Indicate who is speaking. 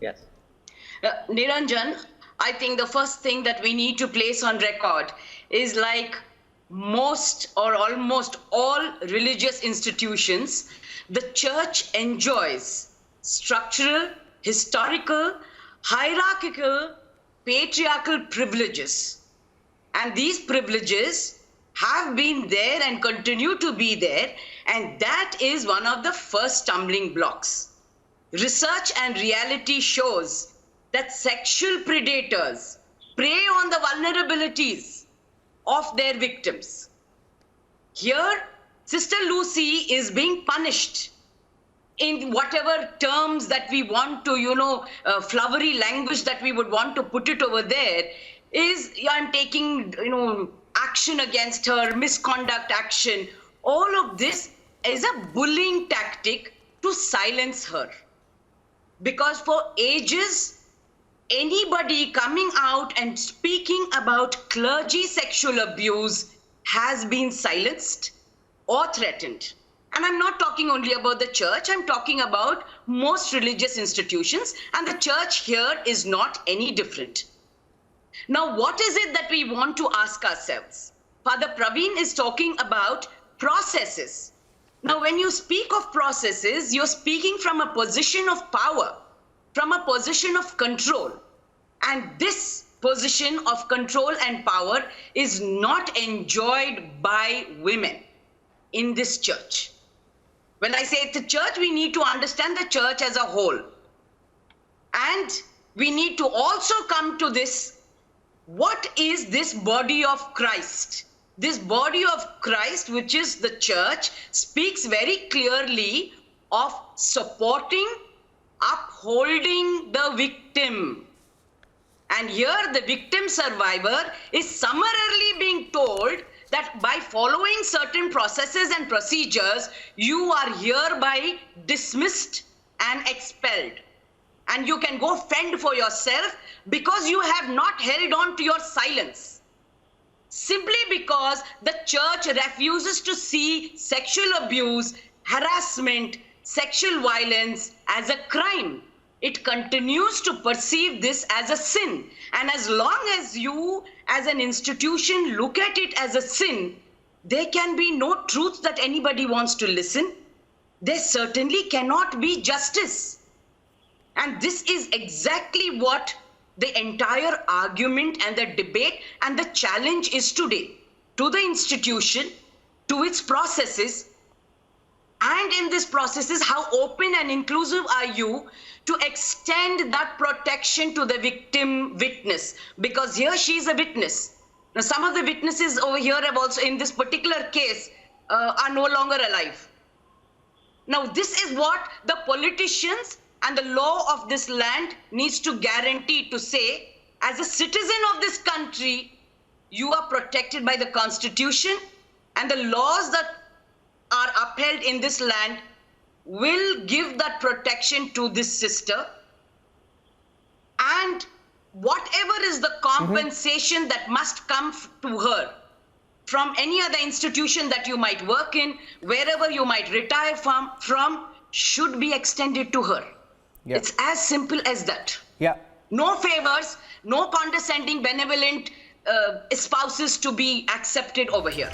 Speaker 1: Yes.
Speaker 2: Niranjan, I think the first thing that we need to place on record is like most or almost all religious institutions, the church enjoys structural, historical, hierarchical, patriarchal privileges. And these privileges have been there and continue to be there, and that is one of the first stumbling blocks. Research and reality shows that sexual predators prey on the vulnerabilities of their victims. Here, Sister Lucy is being punished in whatever terms that we want to, flowery language that we would want to put it over there, is I'm taking, action against her, misconduct action. All of this is a bullying tactic to silence her. Because for ages, anybody coming out and speaking about clergy sexual abuse has been silenced or threatened. And I'm not talking only about the church, I'm talking about most religious institutions, and the church here is not any different. Now, what is it that we want to ask ourselves? Father Praveen is talking about processes. Now, when you speak of processes, you're speaking from a position of power, from a position of control. And this position of control and power is not enjoyed by women in this church. When I say the church, we need to understand the church as a whole. And we need to also come to this, what is this body of Christ? This body of Christ, which is the church, speaks very clearly of supporting, upholding the victim. And here the victim survivor is summarily being told that by following certain processes and procedures, you are hereby dismissed and expelled. And you can go fend for yourself because you have not held on to your silence. Simply because the church refuses to see sexual abuse, harassment, sexual violence as a crime. It continues to perceive this as a sin. And as long as you, as an institution, look at it as a sin, there can be no truth that anybody wants to listen. There certainly cannot be justice. And this is exactly what the entire argument and the debate and the challenge is today, to the institution, to its processes. And in these processes, how open and inclusive are you to extend that protection to the victim witness? Because here she is a witness. Now, some of the witnesses over here have also, in this particular case, are no longer alive. Now, this is what the politicians and the law of this land needs to guarantee, to say, as a citizen of this country, you are protected by the Constitution, and the laws that are upheld in this land will give that protection to this sister. And whatever is the compensation that must come to her from any other institution that you might work in, wherever you might retire from should be extended to her. Yeah. It's as simple as that.
Speaker 1: Yeah.
Speaker 2: No favors, no condescending, benevolent spouses to be accepted over here.